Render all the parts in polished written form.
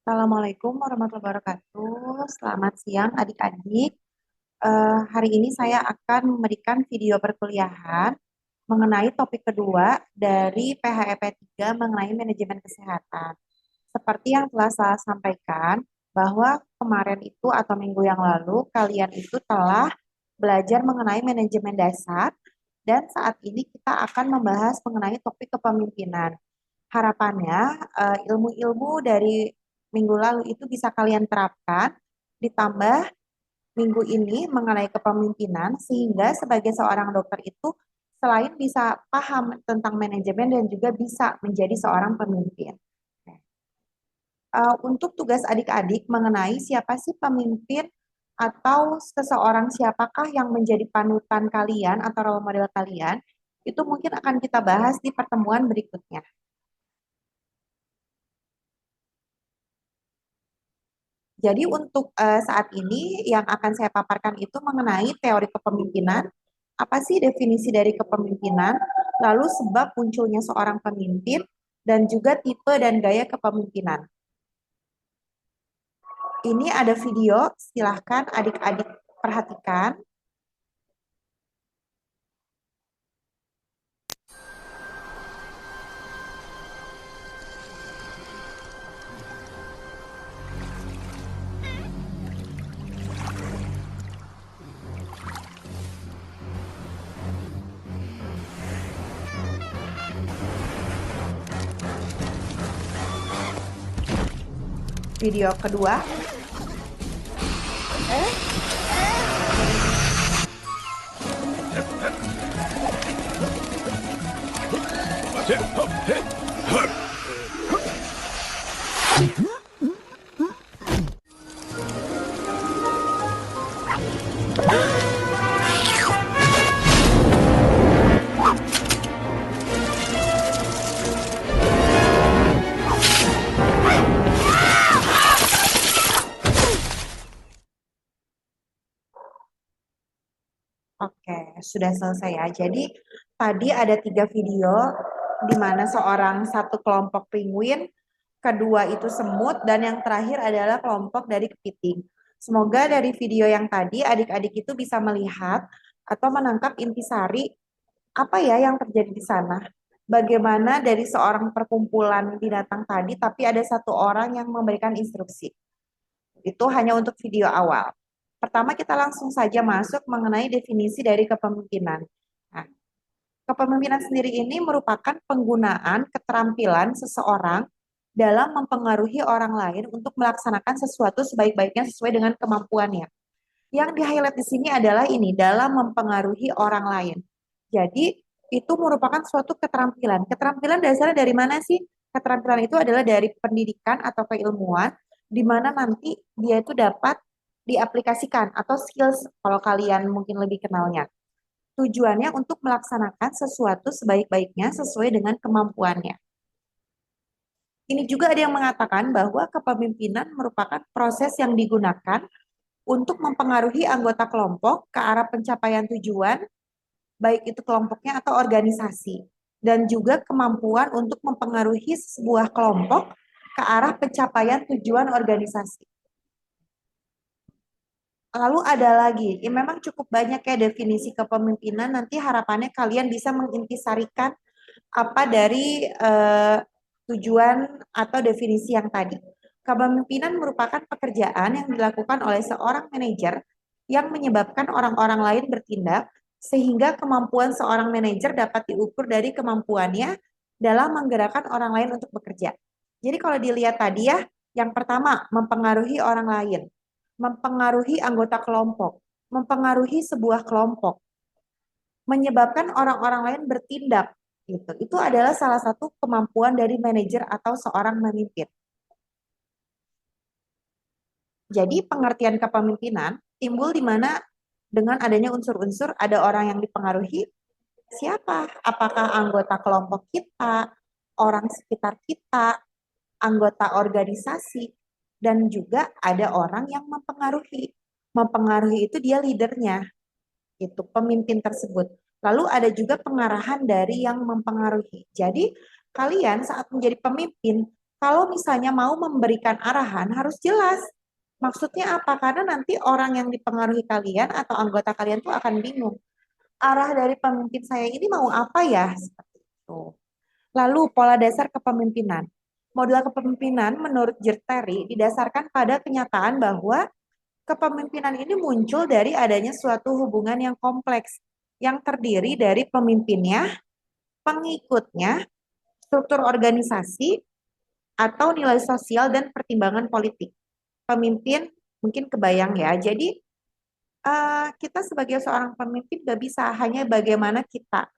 Assalamualaikum warahmatullahi wabarakatuh. Selamat siang adik-adik. Hari ini saya akan memberikan video perkuliahan mengenai topik kedua dari PHEP 3 mengenai manajemen kesehatan. Seperti yang telah saya sampaikan, bahwa kemarin itu atau minggu yang lalu kalian itu telah belajar mengenai manajemen dasar dan saat ini kita akan membahas mengenai topik kepemimpinan. Harapannya ilmu-ilmu dari minggu lalu itu bisa kalian terapkan, ditambah minggu ini mengenai kepemimpinan, sehingga sebagai seorang dokter itu selain bisa paham tentang manajemen dan juga bisa menjadi seorang pemimpin. Untuk tugas adik-adik mengenai siapa sih pemimpin atau seseorang siapakah yang menjadi panutan kalian atau role model kalian, itu mungkin akan kita bahas di pertemuan berikutnya. Jadi untuk saat ini yang akan saya paparkan itu mengenai teori kepemimpinan. Apa sih definisi dari kepemimpinan? Lalu sebab munculnya seorang pemimpin dan juga tipe dan gaya kepemimpinan. Ini ada video, silahkan adik-adik perhatikan. Video kedua. Oke, sudah selesai ya. Jadi tadi ada 3 video di mana seorang satu kelompok penguin, kedua itu semut, dan yang terakhir adalah kelompok dari kepiting. Semoga dari video yang tadi adik-adik itu bisa melihat atau menangkap intisari apa ya yang terjadi di sana. Bagaimana dari seorang perkumpulan binatang tadi, tapi ada satu orang yang memberikan instruksi. Itu hanya untuk video awal. Pertama kita langsung saja masuk mengenai definisi dari kepemimpinan. Nah, kepemimpinan sendiri ini merupakan penggunaan keterampilan seseorang dalam mempengaruhi orang lain untuk melaksanakan sesuatu sebaik-baiknya sesuai dengan kemampuannya. Yang di-highlight di sini adalah ini, dalam mempengaruhi orang lain. Jadi, itu merupakan suatu keterampilan. Keterampilan dasarnya dari mana sih? Keterampilan itu adalah dari pendidikan atau keilmuan, di mana nanti dia itu dapat diaplikasikan atau skills kalau kalian mungkin lebih kenalnya. Tujuannya untuk melaksanakan sesuatu sebaik-baiknya sesuai dengan kemampuannya. Ini juga ada yang mengatakan bahwa kepemimpinan merupakan proses yang digunakan untuk mempengaruhi anggota kelompok ke arah pencapaian tujuan, baik itu kelompoknya atau organisasi, dan juga kemampuan untuk mempengaruhi sebuah kelompok ke arah pencapaian tujuan organisasi. Lalu ada lagi, ya memang cukup banyak ya definisi kepemimpinan, nanti harapannya kalian bisa mengintisarikan apa dari tujuan atau definisi yang tadi. Kepemimpinan merupakan pekerjaan yang dilakukan oleh seorang manajer yang menyebabkan orang-orang lain bertindak sehingga kemampuan seorang manajer dapat diukur dari kemampuannya dalam menggerakkan orang lain untuk bekerja. Jadi kalau dilihat tadi ya, yang pertama mempengaruhi orang lain, mempengaruhi anggota kelompok, mempengaruhi sebuah kelompok, menyebabkan orang-orang lain bertindak gitu. Itu adalah salah satu kemampuan dari manajer atau seorang pemimpin. Jadi pengertian kepemimpinan timbul di mana dengan adanya unsur-unsur ada orang yang dipengaruhi, siapa? Apakah anggota kelompok kita, orang sekitar kita, anggota organisasi, dan juga ada orang yang mempengaruhi. Mempengaruhi itu dia leadernya, itu pemimpin tersebut. Lalu ada juga pengarahan dari yang mempengaruhi. Jadi kalian saat menjadi pemimpin Kalau misalnya mau memberikan arahan harus jelas. Maksudnya apa? Karena nanti orang yang dipengaruhi kalian atau anggota kalian tuh akan bingung. Arah dari pemimpin saya ini mau apa ya? Seperti itu. Lalu pola dasar kepemimpinan. Model kepemimpinan menurut Jerteri didasarkan pada kenyataan bahwa kepemimpinan ini muncul dari adanya suatu hubungan yang kompleks yang terdiri dari pemimpinnya, pengikutnya, struktur organisasi, atau nilai sosial dan pertimbangan politik. Pemimpin mungkin kebayang ya. Jadi kita sebagai seorang pemimpin gak bisa hanya bagaimana kita,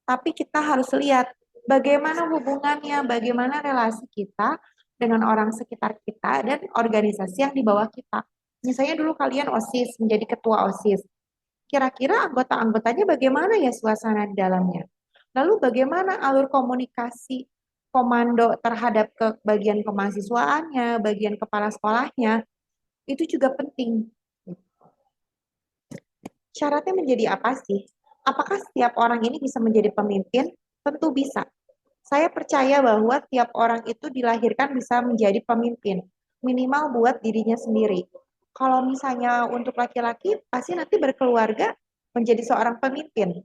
tapi kita harus lihat bagaimana hubungannya, bagaimana relasi kita dengan orang sekitar kita dan organisasi yang di bawah kita. Misalnya dulu kalian OSIS, menjadi ketua OSIS. Kira-kira anggota-anggotanya bagaimana ya suasana di dalamnya? Lalu bagaimana alur komunikasi komando terhadap ke bagian kemahasiswaannya, bagian kepala sekolahnya, itu juga penting. Syaratnya menjadi apa sih? Apakah setiap orang ini bisa menjadi pemimpin? Tentu bisa. Saya percaya bahwa tiap orang itu dilahirkan bisa menjadi pemimpin, minimal buat dirinya sendiri. Kalau misalnya untuk laki-laki, pasti nanti berkeluarga menjadi seorang pemimpin.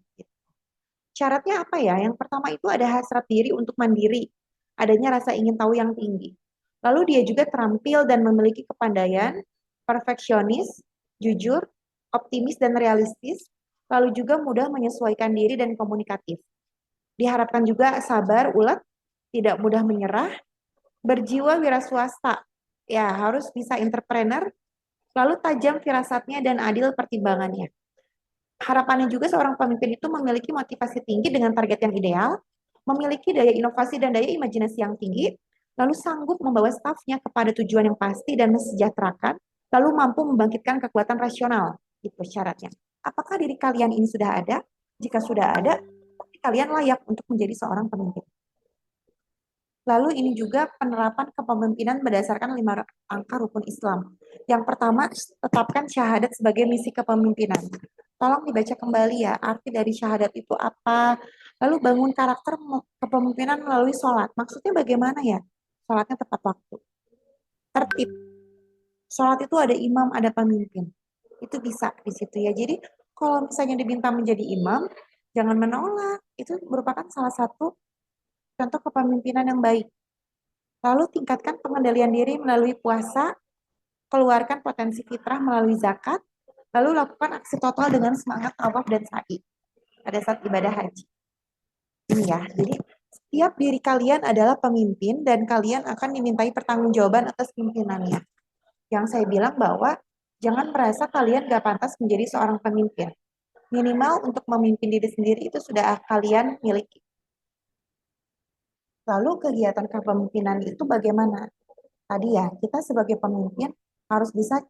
Syaratnya apa ya? Yang pertama itu ada hasrat diri untuk mandiri, adanya rasa ingin tahu yang tinggi. Lalu dia juga terampil dan memiliki kepandaian, perfeksionis, jujur, optimis dan realistis, lalu juga mudah menyesuaikan diri dan komunikatif. Diharapkan juga sabar, ulet, tidak mudah menyerah, berjiwa wira swasta. Ya, harus bisa entrepreneur, lalu tajam firasatnya dan adil pertimbangannya. Harapannya juga seorang pemimpin itu memiliki motivasi tinggi dengan target yang ideal, memiliki daya inovasi dan daya imajinasi yang tinggi, lalu sanggup membawa stafnya kepada tujuan yang pasti dan mesejahterakan, lalu mampu membangkitkan kekuatan rasional. Itu syaratnya. Apakah diri kalian ini sudah ada? Jika sudah ada, kalian layak untuk menjadi seorang pemimpin. Lalu ini juga penerapan kepemimpinan berdasarkan 5 angka rukun Islam. Yang pertama, tetapkan syahadat sebagai misi kepemimpinan. Tolong dibaca kembali ya, arti dari syahadat itu apa. Lalu bangun karakter kepemimpinan melalui sholat. Maksudnya bagaimana ya? Sholatnya tepat waktu. Tertib. Sholat itu ada imam, ada pemimpin. Itu bisa di situ ya. Jadi kalau misalnya diminta menjadi imam, jangan menolak. Itu merupakan salah satu contoh kepemimpinan yang baik. Lalu tingkatkan pengendalian diri melalui puasa, keluarkan potensi fitrah melalui zakat, lalu lakukan aksi total dengan semangat tawaf dan sa'i pada saat ibadah haji. Ini ya, jadi setiap diri kalian adalah pemimpin dan kalian akan dimintai pertanggungjawaban atas pimpinannya. Yang saya bilang bahwa jangan merasa kalian gak pantas menjadi seorang pemimpin. Minimal untuk memimpin diri sendiri itu sudah kalian miliki. Lalu kegiatan kepemimpinan itu bagaimana? Tadi ya, kita sebagai pemimpin harus bisa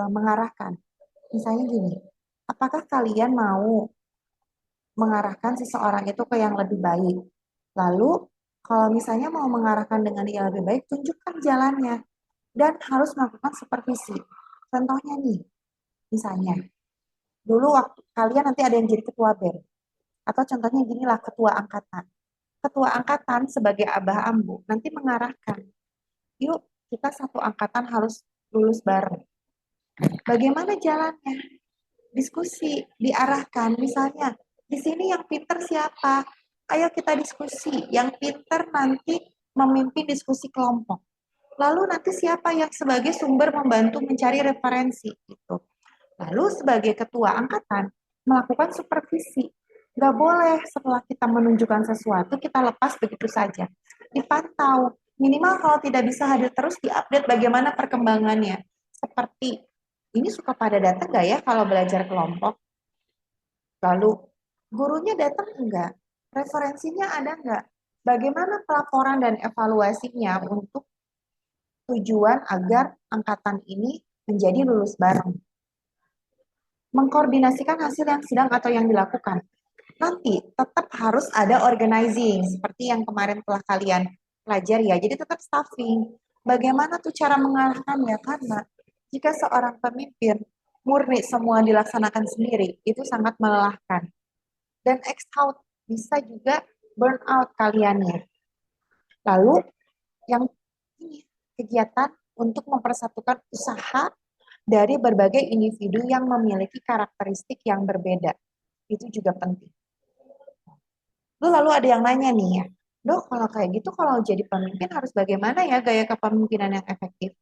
mengarahkan. Misalnya gini, apakah kalian mau mengarahkan seseorang itu ke yang lebih baik? Lalu, kalau misalnya mau mengarahkan dengan yang lebih baik, tunjukkan jalannya. Dan harus melakukan supervisi. Contohnya nih, misalnya, dulu waktu kalian nanti ada yang jadi ketua BEM. Atau contohnya ginilah, ketua angkatan. Ketua angkatan sebagai abah ambu, nanti mengarahkan. Yuk, kita satu angkatan harus lulus bareng. Bagaimana jalannya? Diskusi, diarahkan. Misalnya, di sini yang pinter siapa? Ayo kita diskusi. Yang pinter nanti memimpin diskusi kelompok. Lalu nanti siapa yang sebagai sumber membantu mencari referensi itu. Lalu sebagai ketua angkatan melakukan supervisi. Nggak boleh setelah kita menunjukkan sesuatu kita lepas begitu saja. Dipantau. Minimal kalau tidak bisa hadir terus diupdate bagaimana perkembangannya. Seperti ini suka pada datang nggak ya kalau belajar kelompok? Lalu gurunya datang enggak? Referensinya ada enggak? Bagaimana pelaporan dan evaluasinya untuk tujuan agar angkatan ini menjadi lulus bareng? Mengkoordinasikan hasil yang sedang atau yang dilakukan. Nanti tetap harus ada organizing seperti yang kemarin telah kalian pelajari ya. Jadi tetap staffing. Bagaimana tuh cara mengarahkannya? Karena jika seorang pemimpin murni semua dilaksanakan sendiri, itu sangat melelahkan. Dan exhaust bisa juga burn out kaliannya. Lalu yang kegiatan untuk mempersatukan usaha dari berbagai individu yang memiliki karakteristik yang berbeda. Itu juga penting. Lalu ada yang nanya nih ya, Dok, kalau kayak gitu kalau jadi pemimpin harus bagaimana ya gaya kepemimpinan yang efektif?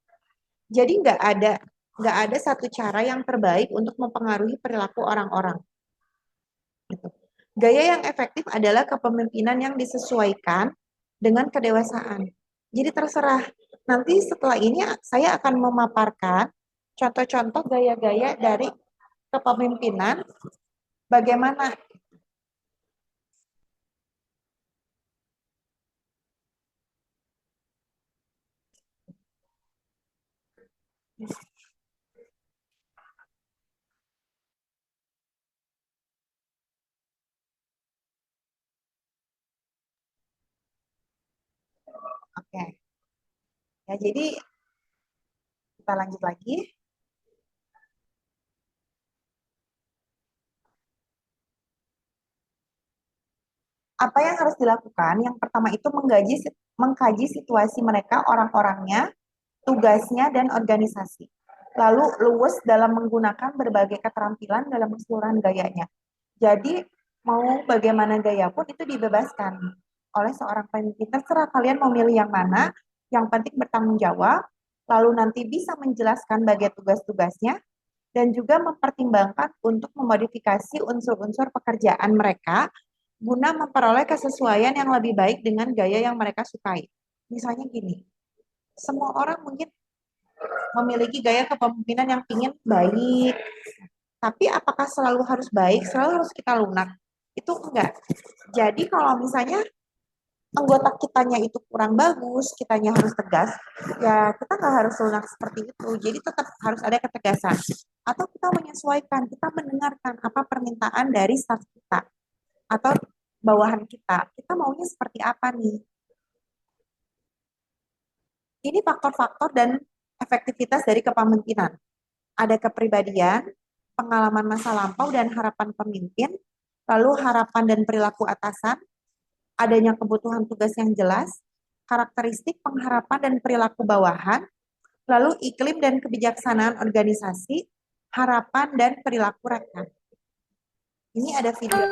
Jadi nggak ada satu cara yang terbaik untuk mempengaruhi perilaku orang-orang. Gitu. Gaya yang efektif adalah kepemimpinan yang disesuaikan dengan kedewasaan. Jadi terserah. Nanti setelah ini saya akan memaparkan contoh-contoh gaya-gaya dari kepemimpinan bagaimana. Oke. Ya, jadi kita lanjut lagi. Apa yang harus dilakukan? Yang pertama itu mengkaji situasi mereka, orang-orangnya, tugasnya, dan organisasi. Lalu luwes dalam menggunakan berbagai keterampilan dalam keseluruhan gayanya. Jadi mau bagaimana gaya pun itu dibebaskan oleh seorang pemimpin. Terserah kalian mau milih yang mana, yang penting bertanggung jawab, lalu nanti bisa menjelaskan bagian tugas-tugasnya, dan juga mempertimbangkan untuk memodifikasi unsur-unsur pekerjaan mereka guna memperoleh kesesuaian yang lebih baik dengan gaya yang mereka sukai. Misalnya gini, semua orang mungkin memiliki gaya kepemimpinan yang ingin baik, tapi apakah selalu harus baik, selalu harus kita lunak? Itu enggak. Jadi kalau misalnya anggota kitanya itu kurang bagus, kitanya harus tegas, ya kita nggak harus lunak seperti itu. Jadi tetap harus ada ketegasan. Atau kita menyesuaikan, kita mendengarkan apa permintaan dari staff kita atau bawahan kita. Kita maunya seperti apa nih? Ini faktor-faktor dan efektivitas dari kepemimpinan. Ada kepribadian, pengalaman masa lampau dan harapan pemimpin, lalu harapan dan perilaku atasan, adanya kebutuhan tugas yang jelas, karakteristik pengharapan dan perilaku bawahan, lalu iklim dan kebijaksanaan organisasi, harapan dan perilaku rekan. Ini ada video.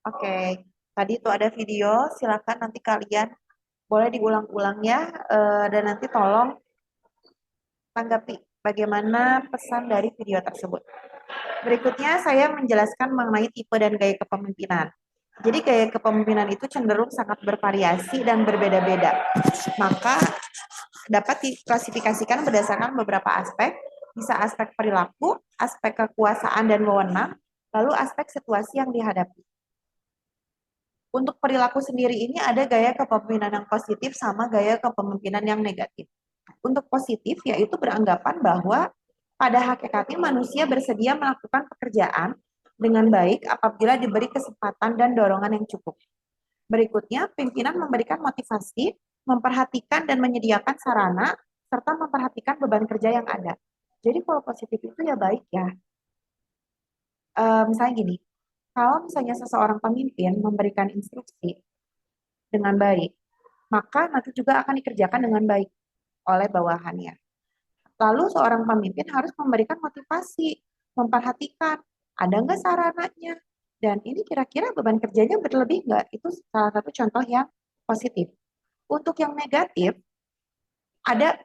Oke, tadi itu ada video, silakan nanti kalian boleh diulang-ulang ya, dan nanti tolong tanggapi bagaimana pesan dari video tersebut. Berikutnya saya menjelaskan mengenai tipe dan gaya kepemimpinan. Jadi gaya kepemimpinan itu cenderung sangat bervariasi dan berbeda-beda. Maka dapat diklasifikasikan berdasarkan beberapa aspek, bisa aspek perilaku, aspek kekuasaan dan wewenang, lalu aspek situasi yang dihadapi. Untuk perilaku sendiri ini ada gaya kepemimpinan yang positif sama gaya kepemimpinan yang negatif. Untuk positif yaitu beranggapan bahwa pada hakikatnya manusia bersedia melakukan pekerjaan dengan baik apabila diberi kesempatan dan dorongan yang cukup. Berikutnya, pimpinan memberikan motivasi, memperhatikan dan menyediakan sarana, serta memperhatikan beban kerja yang ada. Jadi kalau positif itu ya baik ya. Misalnya gini, kalau misalnya seseorang pemimpin memberikan instruksi dengan baik, maka nanti juga akan dikerjakan dengan baik. oleh bawahannya. Lalu seorang pemimpin harus memberikan motivasi, memperhatikan ada nggak sarananya, dan ini kira-kira beban kerjanya berlebih nggak? Itu salah satu contoh yang positif. Untuk yang negatif, ada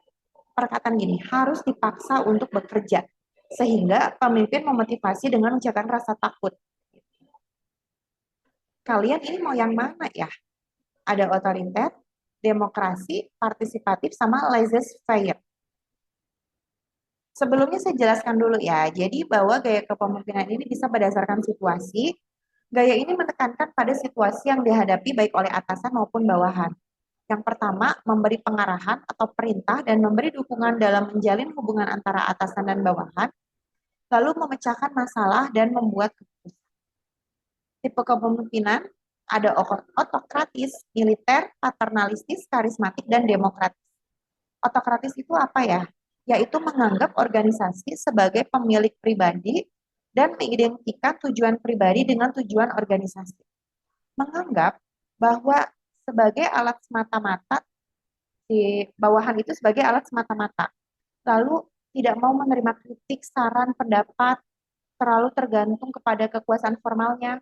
perkataan gini, harus dipaksa untuk bekerja, sehingga pemimpin memotivasi dengan menciptakan rasa takut. Kalian ini mau yang mana ya? Ada otoriter, demokrasi, partisipatif, sama laissez-faire. Sebelumnya saya jelaskan dulu ya, jadi bahwa gaya kepemimpinan ini bisa berdasarkan situasi. Gaya ini menekankan pada situasi yang dihadapi baik oleh atasan maupun bawahan. Yang pertama, memberi pengarahan atau perintah dan memberi dukungan dalam menjalin hubungan antara atasan dan bawahan, lalu memecahkan masalah dan membuat keputusan. Tipe kepemimpinan ada otokratis, militer, paternalistis, karismatik, dan demokratis. Otokratis itu apa ya? Yaitu menganggap organisasi sebagai pemilik pribadi dan mengidentikan tujuan pribadi dengan tujuan organisasi. Menganggap bahwa sebagai alat semata-mata, di bawahan itu sebagai alat semata-mata. Lalu tidak mau menerima kritik, saran, pendapat, terlalu tergantung kepada kekuasaan formalnya.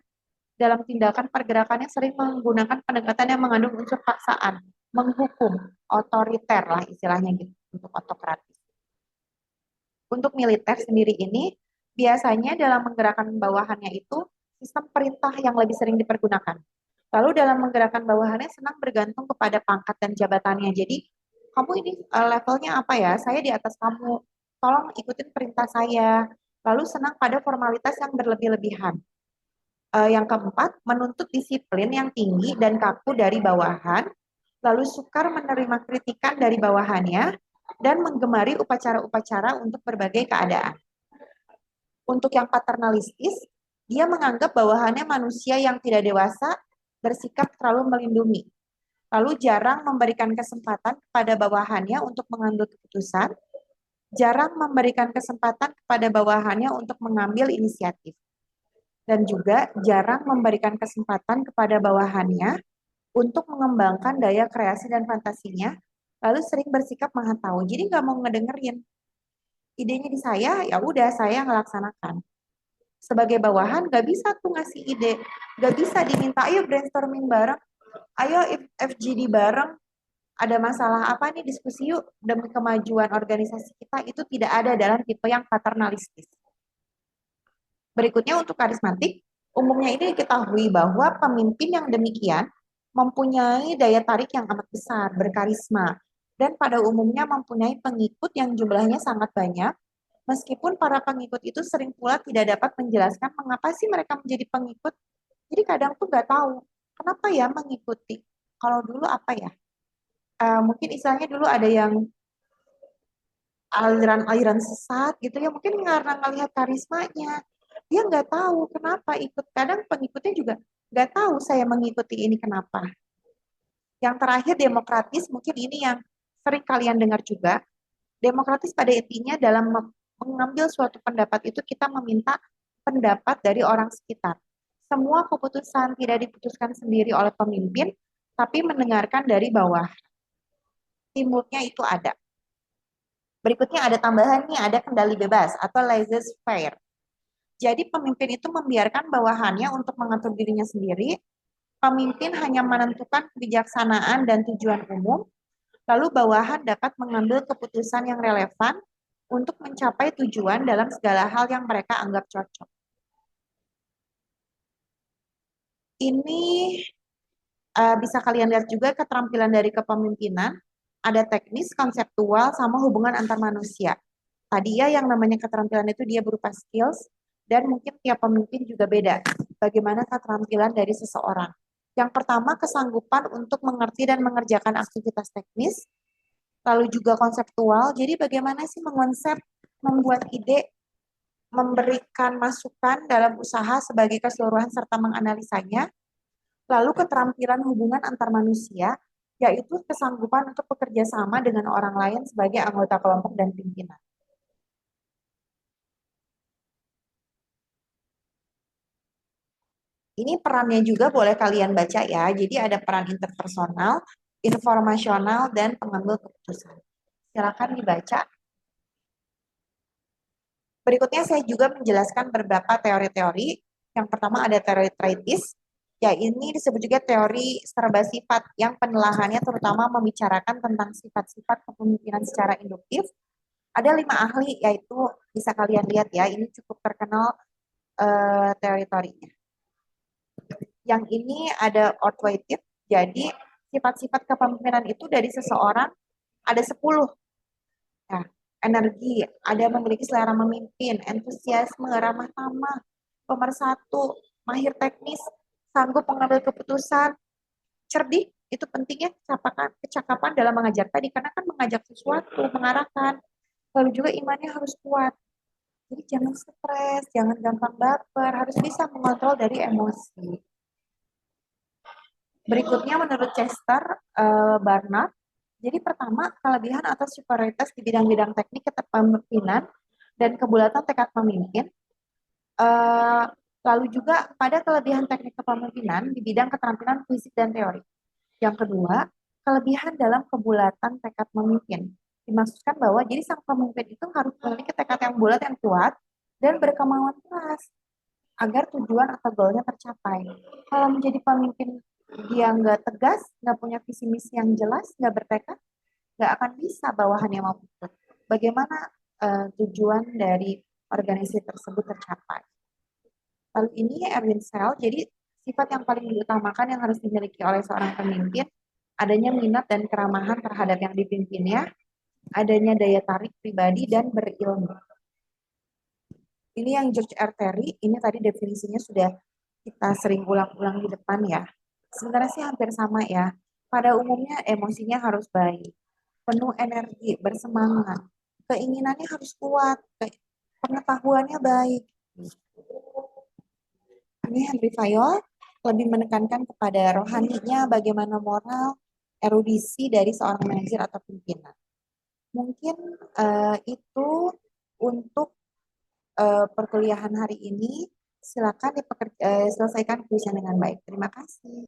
Dalam tindakan pergerakannya sering menggunakan pendekatan yang mengandung unsur paksaan, menghukum, otoriter lah istilahnya gitu untuk otokratis. Untuk militer sendiri ini biasanya dalam menggerakkan bawahannya itu sistem perintah yang lebih sering dipergunakan. Lalu dalam menggerakkan bawahannya senang bergantung kepada pangkat dan jabatannya. Jadi kamu ini levelnya apa ya? Saya di atas kamu. Tolong ikutin perintah saya. Lalu senang pada formalitas yang berlebih-lebihan. Yang keempat, menuntut disiplin yang tinggi dan kaku dari bawahan, lalu sukar menerima kritikan dari bawahannya, dan menggemari upacara-upacara untuk berbagai keadaan. Untuk yang paternalistis, dia menganggap bawahannya manusia yang tidak dewasa, bersikap terlalu melindungi, lalu jarang memberikan kesempatan kepada bawahannya untuk mengambil keputusan, jarang memberikan kesempatan kepada bawahannya untuk mengambil inisiatif, dan juga jarang memberikan kesempatan kepada bawahannya untuk mengembangkan daya kreasi dan fantasinya, lalu sering bersikap maha tahu. Jadi nggak mau ngedengerin. Idenya di saya, ya udah saya ngelaksanakan. Sebagai bawahan nggak bisa tuh ngasih ide, nggak bisa diminta ayo brainstorming bareng, ayo FGD bareng, ada masalah apa nih diskusi yuk demi kemajuan organisasi kita, itu tidak ada dalam tipe yang paternalistis. Berikutnya untuk karismatik, umumnya ini diketahui bahwa pemimpin yang demikian mempunyai daya tarik yang amat besar, berkarisma, dan pada umumnya mempunyai pengikut yang jumlahnya sangat banyak, meskipun para pengikut itu sering pula tidak dapat menjelaskan mengapa sih mereka menjadi pengikut. Jadi kadang tuh nggak tahu, kenapa ya mengikuti. Kalau dulu apa ya, mungkin istilahnya dulu ada yang aliran-aliran sesat gitu ya, mungkin karena ngelihat karismanya dia nggak tahu kenapa ikut, kadang pengikutnya juga nggak tahu saya mengikuti ini kenapa. Yang terakhir demokratis, mungkin ini yang sering kalian dengar juga. Demokratis pada intinya dalam mengambil suatu pendapat itu kita meminta pendapat dari orang sekitar. Semua keputusan tidak diputuskan sendiri oleh pemimpin tapi mendengarkan dari bawah. Timurnya itu ada. Berikutnya ada tambahannya, ada kendali bebas atau laissez-faire. Jadi pemimpin itu membiarkan bawahannya untuk mengatur dirinya sendiri. Pemimpin hanya menentukan kebijaksanaan dan tujuan umum, lalu bawahan dapat mengambil keputusan yang relevan untuk mencapai tujuan dalam segala hal yang mereka anggap cocok. Ini bisa kalian lihat juga keterampilan dari kepemimpinan, ada teknis, konseptual, sama hubungan antar manusia. Tadi ya yang namanya keterampilan itu dia berupa skills, dan mungkin tiap pemimpin juga beda. Bagaimana keterampilan dari seseorang. Yang pertama, kesanggupan untuk mengerti dan mengerjakan aktivitas teknis, lalu juga konseptual. Jadi bagaimana sih mengonsep, membuat ide, memberikan masukan dalam usaha sebagai keseluruhan serta menganalisanya. Lalu keterampilan hubungan antar manusia, yaitu kesanggupan untuk bekerja sama dengan orang lain sebagai anggota kelompok dan pimpinan. Ini perannya juga boleh kalian baca ya. Jadi ada peran interpersonal, informasional, dan pengambil keputusan. Silakan dibaca. Berikutnya saya juga menjelaskan beberapa teori-teori. Yang pertama ada teori tritis, ya ini disebut juga teori serba sifat yang penelaahannya terutama membicarakan tentang sifat-sifat kepemimpinan secara induktif. Ada 5 ahli, yaitu bisa kalian lihat ya, ini cukup terkenal teori-teorinya. Yang ini ada authoritative, jadi sifat-sifat kepemimpinan itu dari seseorang ada 10. Nah, energi, ada memiliki selera memimpin, entusiasme, ramah tamah, pemersatu, mahir teknis, sanggup mengambil keputusan, cerdik, itu pentingnya kecakapan dalam mengajar tadi, karena kan mengajak sesuatu, mengarahkan. Lalu juga imannya harus kuat. Jadi jangan stres, jangan gampang baper, harus bisa mengontrol dari emosi. Berikutnya menurut Chester Barnard, jadi pertama kelebihan atau superioritas di bidang-bidang teknik kepemimpinan dan kebulatan tekad memimpin. Uh, Lalu juga pada kelebihan teknik kepemimpinan di bidang keterampilan fisik dan teori. Yang kedua, kelebihan dalam kebulatan tekad memimpin. Dimaksudkan bahwa jadi sang pemimpin itu harus memiliki tekad yang bulat yang kuat dan berkemauan keras agar tujuan atau goalnya tercapai. Kalau menjadi pemimpin dia nggak tegas, nggak punya visi misi yang jelas, nggak bertekad, nggak akan bisa bawahannya mau ikut. Bagaimana tujuan dari organisasi tersebut tercapai? Lalu ini Erwin Sell, jadi sifat yang paling diutamakan yang harus dimiliki oleh seorang pemimpin, adanya minat dan keramahan terhadap yang dipimpinnya, adanya daya tarik pribadi dan berilmu. Ini yang George R. Terry, ini tadi definisinya sudah kita sering ulang-ulang di depan ya. Sebenarnya sih hampir sama ya. Pada umumnya emosinya harus baik, penuh energi, bersemangat, keinginannya harus kuat, pengetahuannya baik. Ini Henry Fayol lebih menekankan kepada rohaninya, bagaimana moral, erudisi dari seorang manajer atau pimpinan. Mungkin itu untuk perkuliahan hari ini. Silakan selesaikan kuisnya dengan baik. Terima kasih.